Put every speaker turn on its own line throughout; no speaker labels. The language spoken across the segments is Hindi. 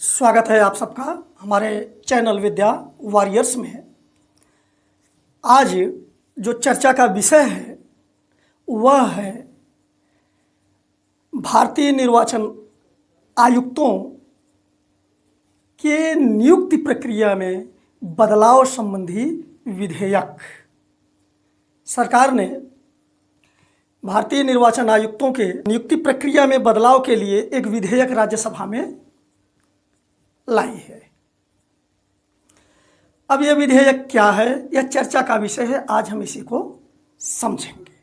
स्वागत है आप सबका हमारे चैनल विद्या वॉरियर्स में। आज जो चर्चा का विषय है वह है भारतीय निर्वाचन आयुक्तों के नियुक्ति प्रक्रिया में बदलाव संबंधी विधेयक। सरकार ने भारतीय निर्वाचन आयुक्तों के नियुक्ति प्रक्रिया में बदलाव के लिए एक विधेयक राज्यसभा में लाई है। अब यह विधेयक क्या है, यह चर्चा का विषय है। आज हम इसी को समझेंगे।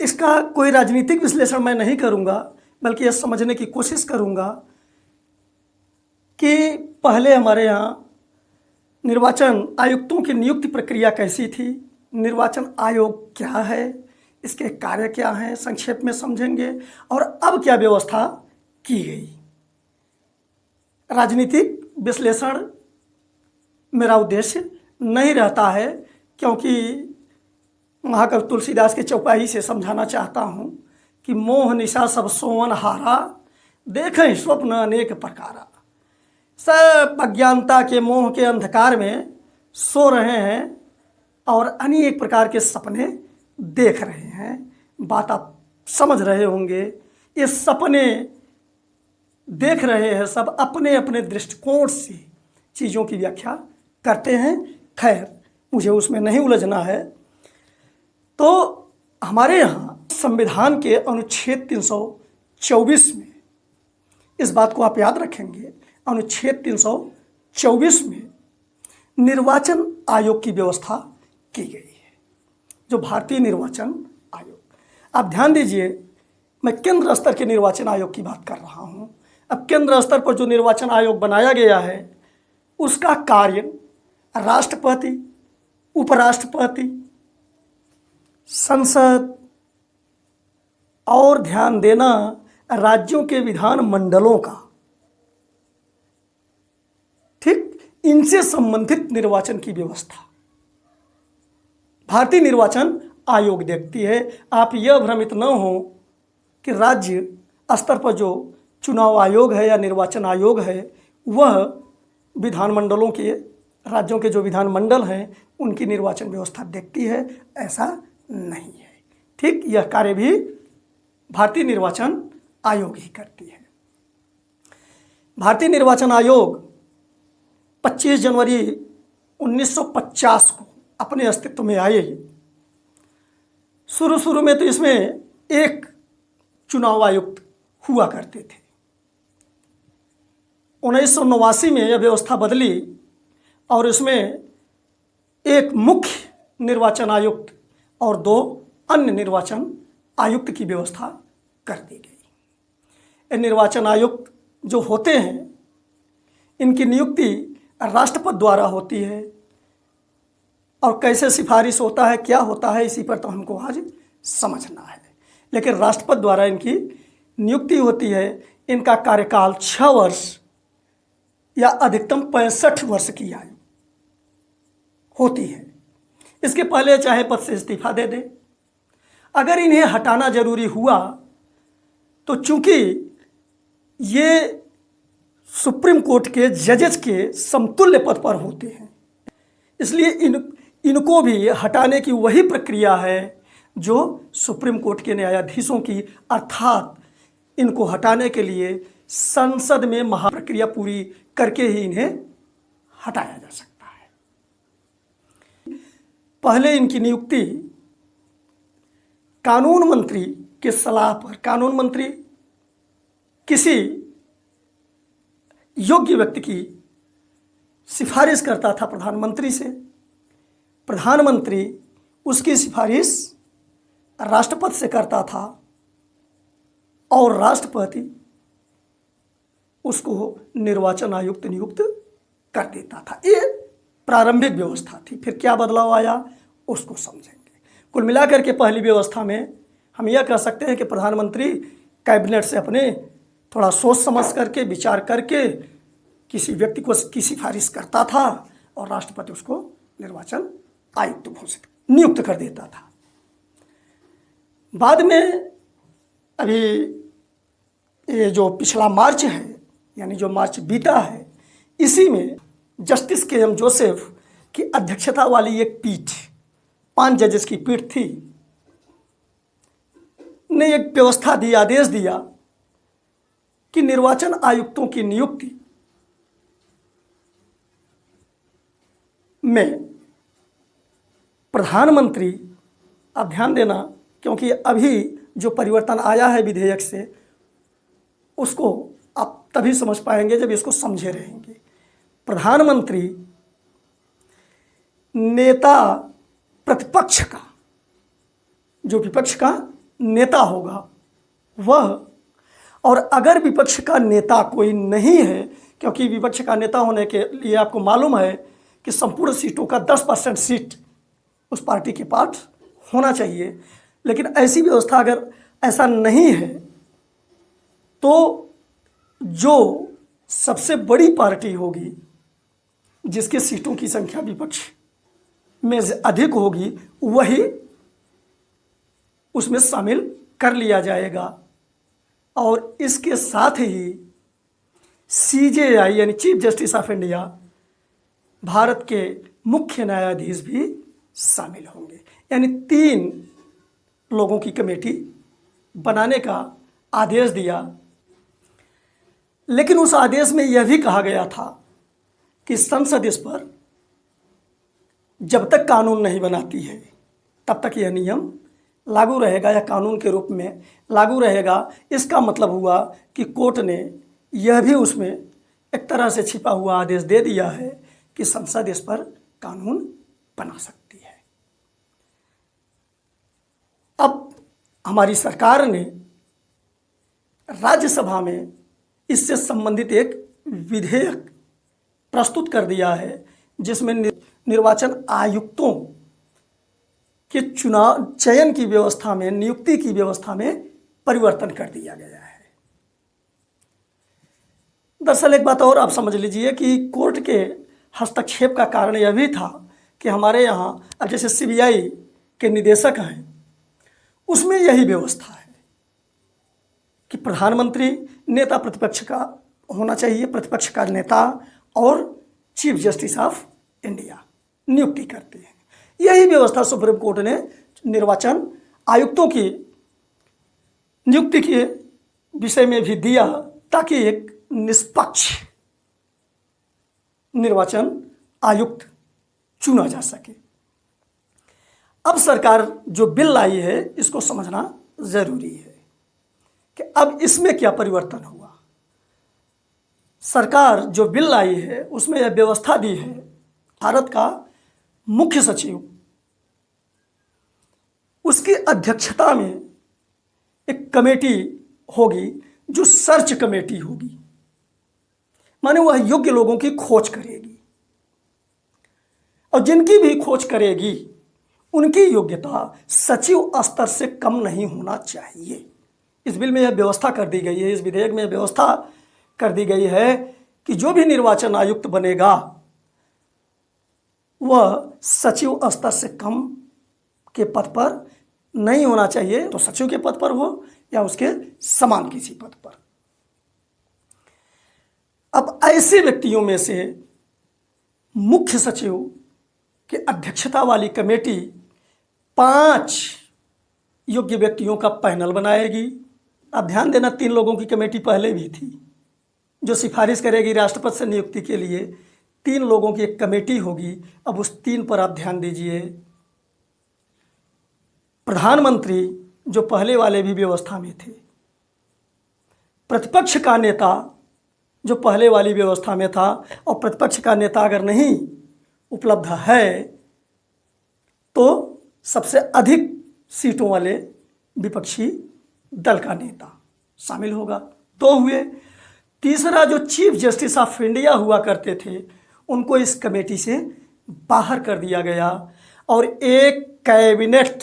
इसका कोई राजनीतिक विश्लेषण मैं नहीं करूंगा, बल्कि यह समझने की कोशिश करूंगा कि पहले हमारे यहाँ निर्वाचन आयुक्तों की नियुक्ति प्रक्रिया कैसी थी, निर्वाचन आयोग क्या है, इसके कार्य क्या हैं, संक्षेप में समझेंगे, और अब क्या व्यवस्था की गई। राजनीतिक विश्लेषण मेरा उद्देश्य नहीं रहता है, क्योंकि महाकवि तुलसीदास के चौपाई से समझाना चाहता हूँ कि मोह निशा सब सोवन हारा, देखें स्वप्न अनेक प्रकारा। सब अज्ञानता के मोह के अंधकार में सो रहे हैं और अनेक प्रकार के सपने देख रहे हैं। बात आप समझ रहे होंगे। ये सपने देख रहे हैं, सब अपने अपने दृष्टिकोण से चीज़ों की व्याख्या करते हैं। खैर, मुझे उसमें नहीं उलझना है। तो हमारे यहाँ संविधान के अनुच्छेद 324 में, इस बात को आप याद रखेंगे, अनुच्छेद 324 में निर्वाचन आयोग की व्यवस्था की गई है, जो भारतीय निर्वाचन आयोग। आप ध्यान दीजिए, मैं केंद्र स्तर के निर्वाचन आयोग की बात कर रहा हूँ। अब केंद्र स्तर पर जो निर्वाचन आयोग बनाया गया है, उसका कार्य राष्ट्रपति, उपराष्ट्रपति, संसद और ध्यान देना राज्यों के विधान मंडलों का, ठीक, इनसे संबंधित निर्वाचन की व्यवस्था भारतीय निर्वाचन आयोग देखती है। आप यह भ्रमित न हो कि राज्य स्तर पर जो चुनाव आयोग है या निर्वाचन आयोग है वह विधानमंडलों के, राज्यों के जो विधानमंडल हैं उनकी निर्वाचन व्यवस्था देखती है। ऐसा नहीं है। ठीक, यह कार्य भी भारतीय निर्वाचन आयोग ही करती है। भारतीय निर्वाचन आयोग 25 जनवरी 1950 को अपने अस्तित्व में आए। शुरू में तो इसमें एक चुनाव आयुक्त हुआ करते थे। 1989 में यह व्यवस्था बदली और इसमें एक मुख्य निर्वाचन आयुक्त और 2 अन्य निर्वाचन आयुक्त की व्यवस्था कर दी गई। ये निर्वाचन आयुक्त जो होते हैं, इनकी नियुक्ति राष्ट्रपति द्वारा होती है। और कैसे सिफारिश होता है, क्या होता है, इसी पर तो हमको आज समझना है। लेकिन राष्ट्रपति द्वारा इनकी नियुक्ति होती है। इनका कार्यकाल 6 वर्ष या अधिकतम 65 वर्ष की आयु होती है। इसके पहले चाहे पद से इस्तीफा दे दें। अगर इन्हें हटाना जरूरी हुआ तो चूंकि ये सुप्रीम कोर्ट के जजेस के समतुल्य पद पर होते हैं, इसलिए इनको भी हटाने की वही प्रक्रिया है जो सुप्रीम कोर्ट के न्यायाधीशों की, अर्थात इनको हटाने के लिए संसद में महाप्रक्रिया पूरी करके ही इन्हें हटाया जा सकता है। पहले इनकी नियुक्ति कानून मंत्री के सलाह पर, कानून मंत्री किसी योग्य व्यक्ति की सिफारिश करता था प्रधानमंत्री से। प्रधानमंत्री उसकी सिफारिश राष्ट्रपति से करता था और राष्ट्रपति उसको निर्वाचन आयुक्त नियुक्त कर देता था। ये प्रारंभिक व्यवस्था थी। फिर क्या बदलाव आया उसको समझेंगे। कुल मिलाकर के पहली व्यवस्था में हम यह कह सकते हैं कि प्रधानमंत्री कैबिनेट से अपने थोड़ा सोच समझ करके, विचार करके किसी व्यक्ति को की सिफारिश करता था और राष्ट्रपति उसको निर्वाचन आयुक्त घोषित नियुक्त कर देता था। बाद में अभी ये जो पिछला मार्च है, यानी जो मार्च बीता है, इसी में जस्टिस के.एम. जोसेफ की अध्यक्षता वाली एक पीठ, 5 जजेस की पीठ थी, ने एक व्यवस्था दी, आदेश दिया कि निर्वाचन आयुक्तों की नियुक्ति में प्रधानमंत्री, आप ध्यान देना क्योंकि अभी जो परिवर्तन आया है विधेयक से, उसको आप तभी समझ पाएंगे जब इसको समझे रहेंगे। प्रधानमंत्री नेता प्रतिपक्ष का, जो विपक्ष का नेता होगा वह, और अगर विपक्ष का नेता कोई नहीं है, क्योंकि विपक्ष का नेता होने के लिए आपको मालूम है कि संपूर्ण सीटों का 10% सीट उस पार्टी के पास होना चाहिए, लेकिन ऐसी व्यवस्था अगर ऐसा नहीं है तो जो सबसे बड़ी पार्टी होगी, जिसके सीटों की संख्या विपक्ष में अधिक होगी, वही उसमें शामिल कर लिया जाएगा। और इसके साथ ही CJI यानी chief justice of India, Bharat के मुख्य न्यायाधीश भी शामिल होंगे। यानी 3 लोगों की कमेटी बनाने का आदेश दिया। लेकिन उस आदेश में यह भी कहा गया था कि संसद इस पर जब तक कानून नहीं बनाती है तब तक यह नियम लागू रहेगा या कानून के रूप में लागू रहेगा। इसका मतलब हुआ कि कोर्ट ने यह भी उसमें एक तरह से छिपा हुआ आदेश दे दिया है कि संसद इस पर कानून बना सकती है। अब हमारी सरकार ने राज्यसभा में इससे संबंधित एक विधेयक प्रस्तुत कर दिया है, जिसमें निर्वाचन आयुक्तों के चुनाव चयन की व्यवस्था में, नियुक्ति की व्यवस्था में परिवर्तन कर दिया गया है। दरअसल एक बात और आप समझ लीजिए कि कोर्ट के हस्तक्षेप का कारण यह भी था कि हमारे यहाँ अब जैसे CBI के निदेशक हैं, उसमें यही व्यवस्था है कि प्रधानमंत्री नेता प्रतिपक्ष का होना चाहिए, प्रतिपक्ष का नेता और चीफ जस्टिस ऑफ इंडिया नियुक्ति करते हैं। यही व्यवस्था सुप्रीम कोर्ट ने निर्वाचन आयुक्तों की नियुक्ति के विषय में भी दिया, ताकि एक निष्पक्ष निर्वाचन आयुक्त चुना जा सके। अब सरकार जो बिल लाई है, इसको समझना जरूरी है कि अब इसमें क्या परिवर्तन हुआ। सरकार जो बिल लाई है उसमें यह व्यवस्था दी है, भारत का मुख्य सचिव, उसकी अध्यक्षता में एक कमेटी होगी जो सर्च कमेटी होगी, माने वह योग्य लोगों की खोज करेगी, और जिनकी भी खोज करेगी उनकी योग्यता सचिव स्तर से कम नहीं होना चाहिए। इस बिल में यह व्यवस्था कर दी गई है, इस विधेयक में व्यवस्था कर दी गई है कि जो भी निर्वाचन आयुक्त बनेगा वह सचिव स्तर से कम के पद पर नहीं होना चाहिए, तो सचिव के पद पर हो या उसके समान किसी पद पर। अब ऐसे व्यक्तियों में से मुख्य सचिव की अध्यक्षता वाली कमेटी 5 योग्य व्यक्तियों का पैनल बनाएगी। अब ध्यान देना, 3 लोगों की कमेटी पहले भी थी जो सिफारिश करेगी राष्ट्रपति से नियुक्ति के लिए। 3 लोगों की एक कमेटी होगी। अब उस 3 पर आप ध्यान दीजिए। प्रधानमंत्री जो पहले वाले भी व्यवस्था में थे, प्रतिपक्ष का नेता जो पहले वाली व्यवस्था में था, और प्रतिपक्ष का नेता अगर नहीं उपलब्ध है तो सबसे अधिक सीटों वाले विपक्षी दल का नेता शामिल होगा। 2 हुए। तीसरा जो चीफ जस्टिस ऑफ इंडिया हुआ करते थे उनको इस कमेटी से बाहर कर दिया गया, और एक कैबिनेट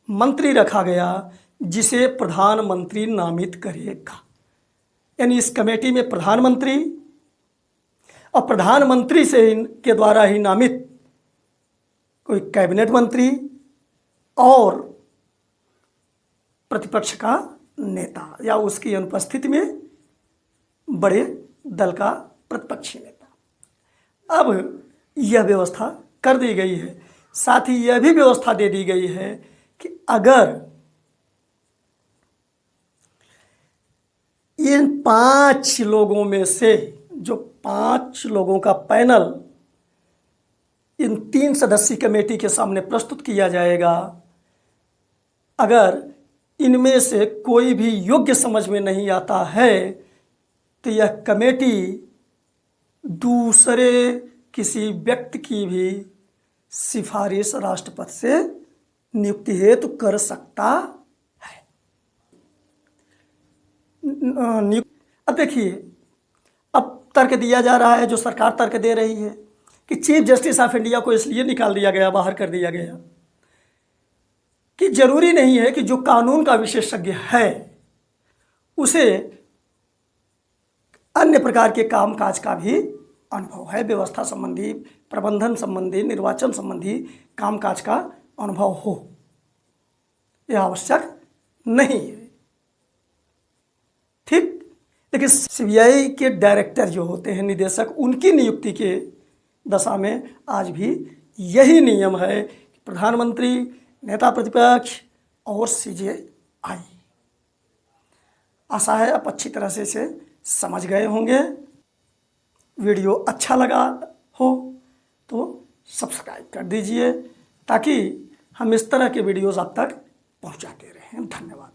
मंत्री रखा गया जिसे प्रधानमंत्री नामित करेगा। यानी इस कमेटी में प्रधानमंत्री और प्रधानमंत्री से के द्वारा ही नामित कोई कैबिनेट मंत्री और प्रतिपक्ष का नेता या उसकी अनुपस्थिति में बड़े दल का प्रतिपक्षी नेता। अब यह व्यवस्था कर दी गई है। साथ ही यह भी व्यवस्था दे दी गई है कि अगर इन 5 लोगों में से जो 5 लोगों का पैनल इन 3 सदस्यीय कमेटी के सामने प्रस्तुत किया जाएगा, अगर इनमें से कोई भी योग्य समझ में नहीं आता है तो यह कमेटी दूसरे किसी व्यक्ति की भी सिफारिश राष्ट्रपति से नियुक्ति हेतु कर सकता है। अब देखिए, अब तर्क दिया जा रहा है, जो सरकार तर्क दे रही है कि चीफ जस्टिस ऑफ इंडिया को इसलिए निकाल दिया गया, बाहर कर दिया गया कि जरूरी नहीं है कि जो कानून का विशेषज्ञ है उसे अन्य प्रकार के कामकाज का भी अनुभव है, व्यवस्था संबंधी, प्रबंधन संबंधी, निर्वाचन संबंधी कामकाज का अनुभव हो, यह आवश्यक नहीं है। ठीक, लेकिन सीबीआई के डायरेक्टर जो होते हैं, निदेशक, उनकी नियुक्ति के दशा में आज भी यही नियम है कि प्रधानमंत्री, नेता प्रतिपक्ष और सीजेआई। आशा है आप अच्छी तरह से इसे समझ गए होंगे। वीडियो अच्छा लगा हो तो सब्सक्राइब कर दीजिए ताकि हम इस तरह के वीडियोज़ आप तक पहुंचाते रहें। धन्यवाद।